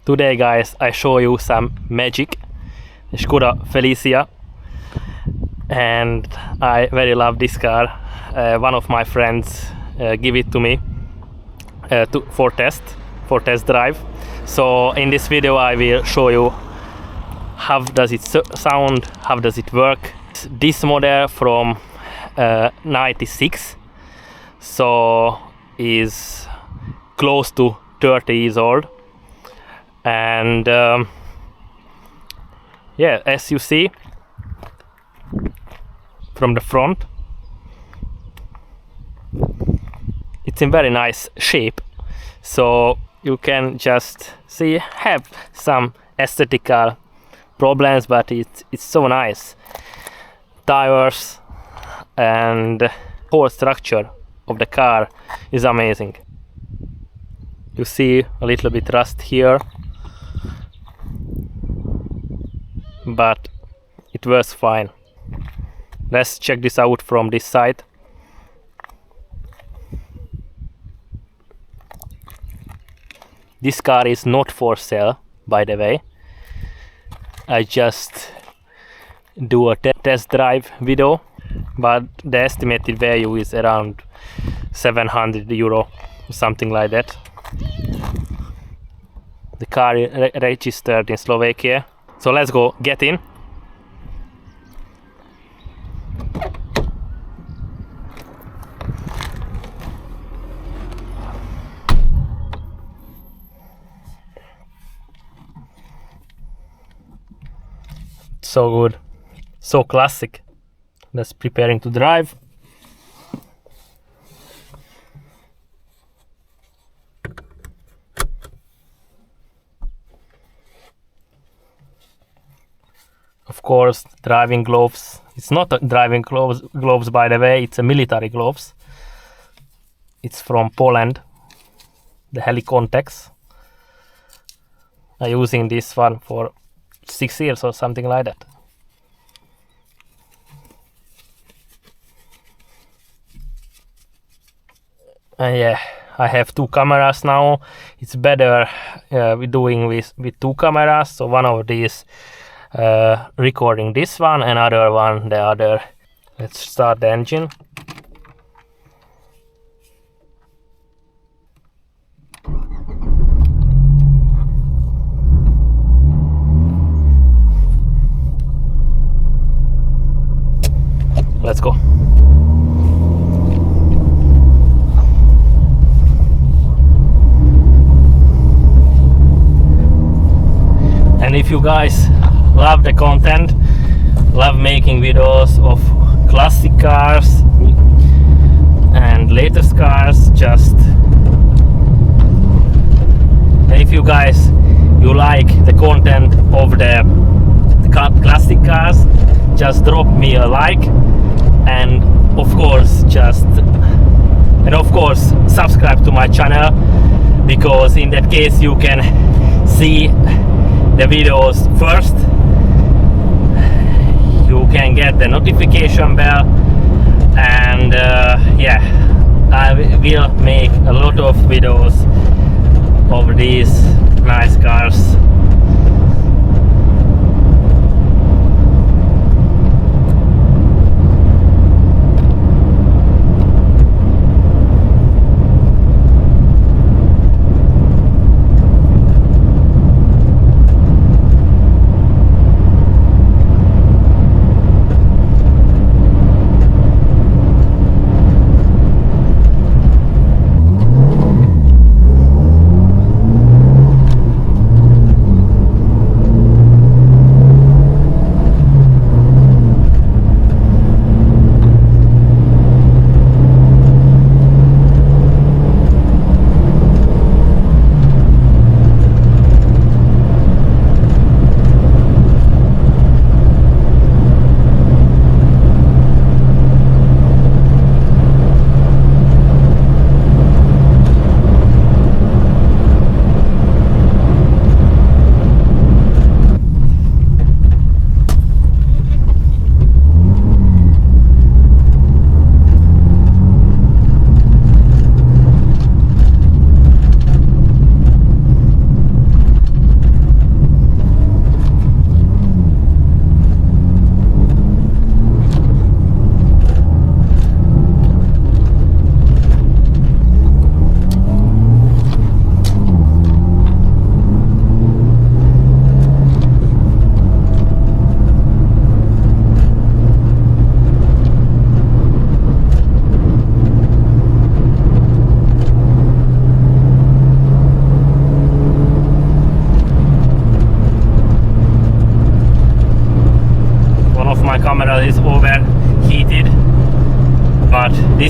Today guys, I show you some magic, Škoda Felicia, and I very love this car. One of my friends give it to me for test drive. So in this video I will show you how does it sound, how does it work. This model from 96, so is close to 30 years old, and yeah, as you see from the front, it's in very nice shape, so you can just see have some aesthetical problems, but it's so nice. Tires and whole structure of the car is amazing. You see a little bit rust here, but it works fine. Let's check this out from this side. This car is not for sale, by the way. I just do a test drive video, but the estimated value is around 700 euro, something like that. The car is registered in Slovakia, so let's go get in. So good, so classic. Let's preparing to drive. Of course, driving gloves. It's not a driving gloves, by the way, it's a military gloves. It's from Poland, the Helicontex. I'm using this one for 6 years or something like that. Yeah, I have two cameras now. It's better with doing with two cameras. So one of these recording this one, and other one the other. Let's start the engine. Let's go. And if you guys love the content, love making videos of classic cars and latest cars, if you guys like the content of the classic cars, just drop me a like, and of course subscribe to my channel, because in that case you can see the videos first. You can get the notification bell, and yeah, I will make a lot of videos of these nice cars.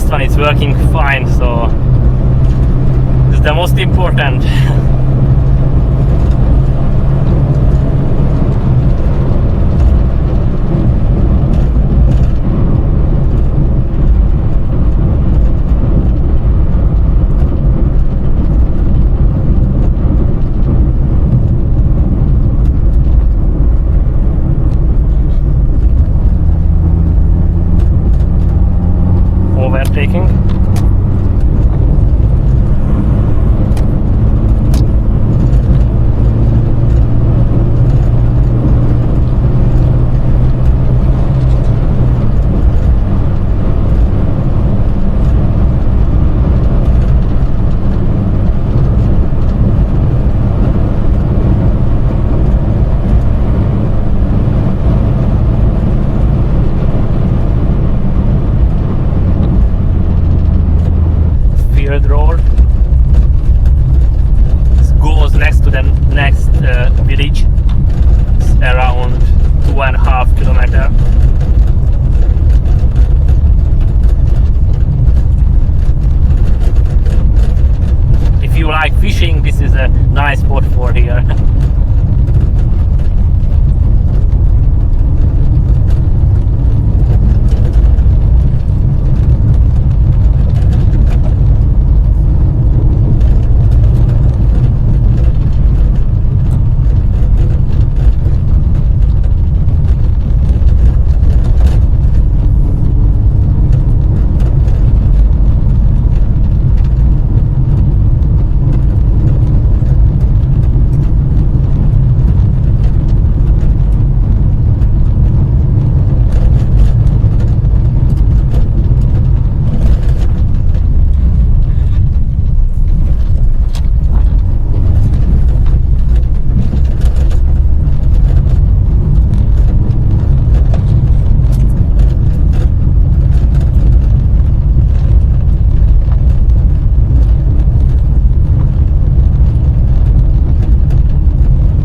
last one is working fine, so it's the most important. Overtaking. Road. This goes next to the next village. It's around 2.5 kilometers. If you like fishing, this is a nice spot for here.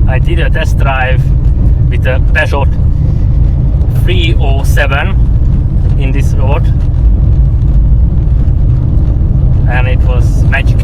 I did a test drive with a Peugeot 307 in this road, and it was magic.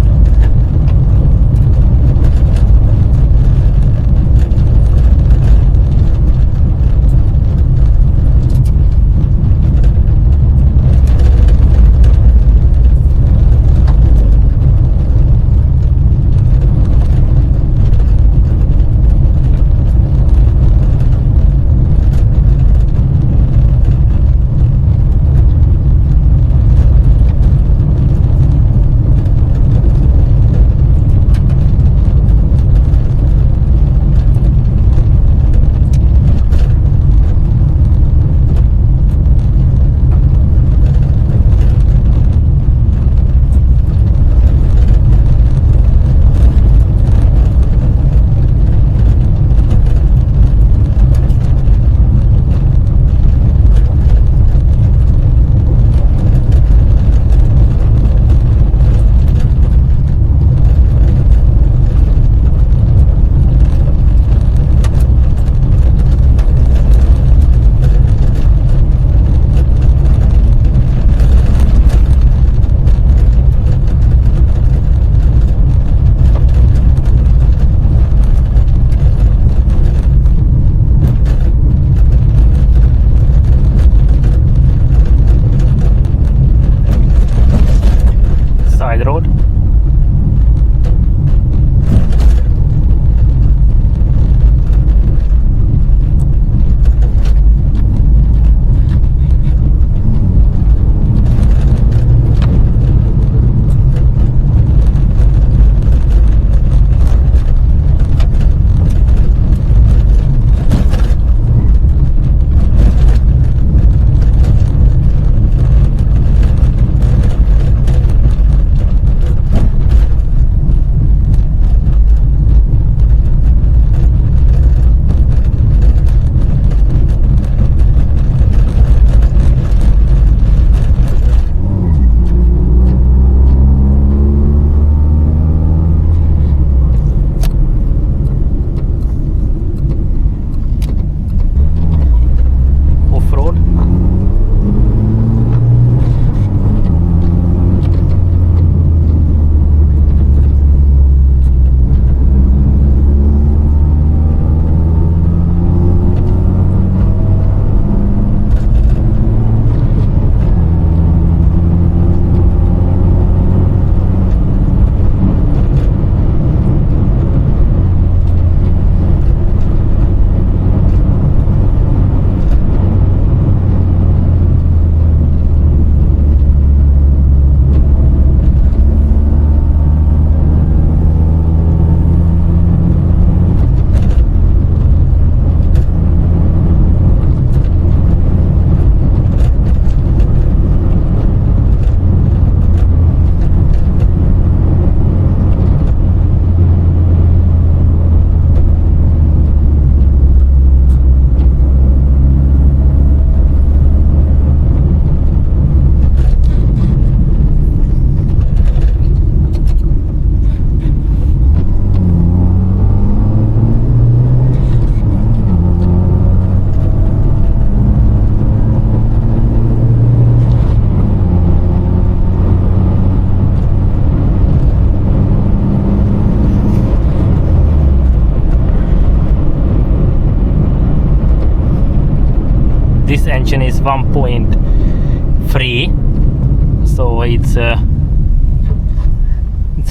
this engine is 1.3, so it's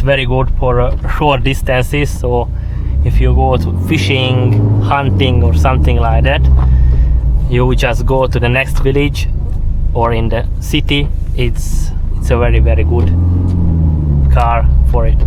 very good for short distances. So if you go to fishing, hunting or something like that, you just go to the next village or in the city. It's a very good car for it.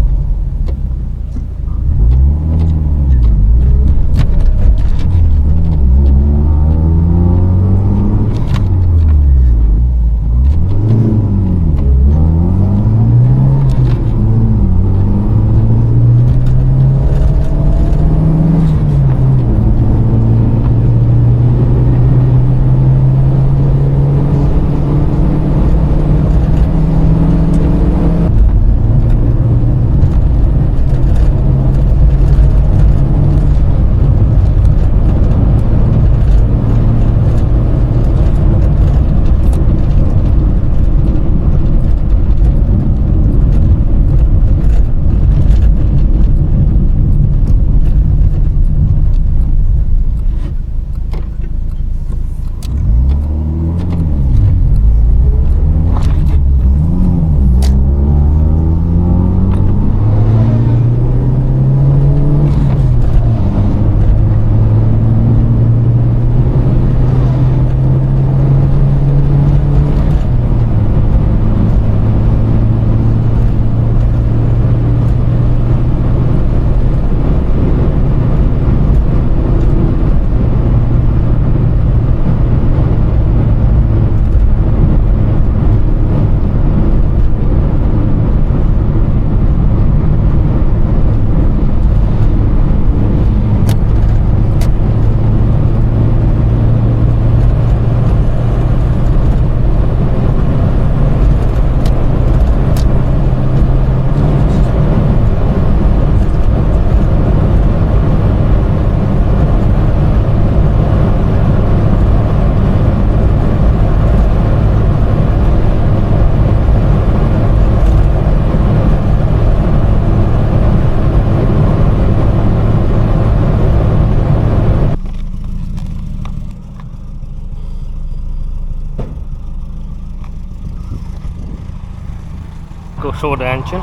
Go show the engine.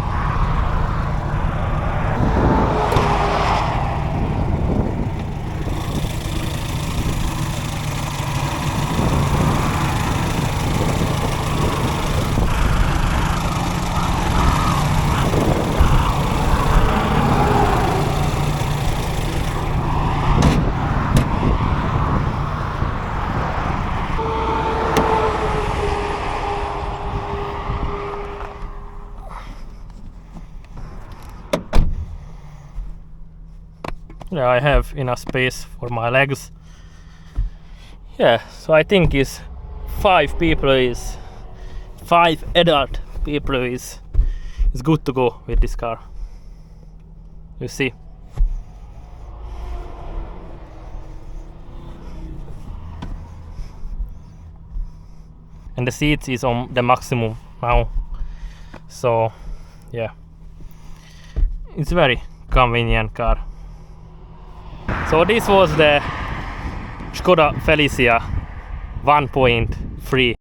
Yeah, I have enough space for my legs. Yeah, so I think is 5 adult people is good to go with this car. You see. And the seats is on the maximum now. So yeah, it's very convenient car. So this was the Škoda Felicia 1.3.